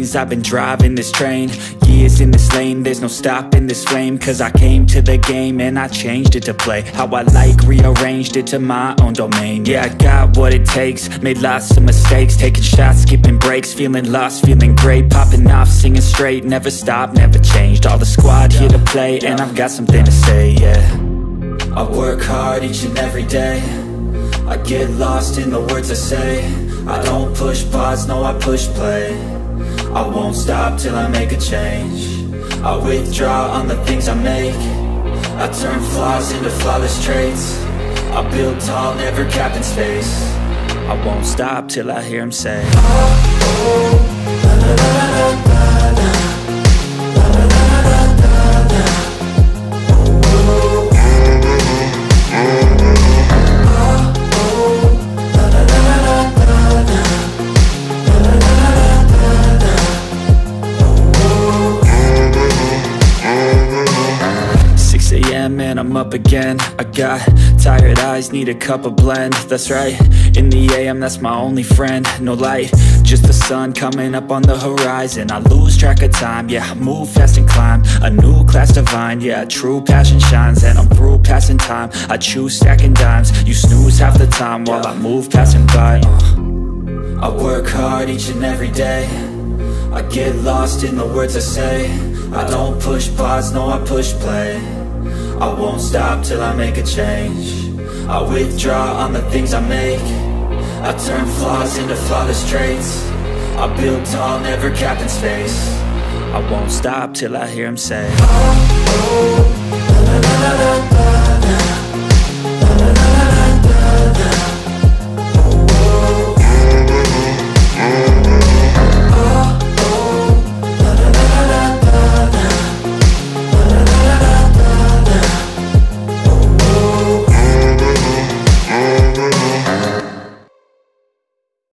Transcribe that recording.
lanes. I've been driving this train, years in this lane. There's no stopping this flame, cause I came to the game and I changed it to play how I like, rearranged it to my own domain. Yeah, I got what it takes, made lots of mistakes, taking shots, skipping breaks, feeling lost, feeling great, popping off, singing straight, never stopped, never changed. All the squad here to play, and I've got something to say, yeah. I work hard each and every day, I get lost in the words I say. I don't push pause, no, I push play. I won't stop till I make a change. I withdraw on the things I make. I turn flaws into flawless traits. I build tall, never capped in space. I won't stop till I hear him say, oh, oh, la, la, la, la, la, la. And I'm up again. I got tired eyes, need a cup of blend. That's right, in the AM, that's my only friend. No light, just the sun coming up on the horizon. I lose track of time, yeah, I move fast and climb a new class divine, yeah, true passion shines. And I'm through passing time, I choose stacking dimes. You snooze half the time while I move passing by. I work hard each and every day, I get lost in the words I say. I don't push pause, no, I push play. I won't stop till I make a change. I withdraw on the things I make. I turn flaws into flawless traits. I build tall, never capped in space. I won't stop till I hear him say, oh, oh, la, la, la, la, la.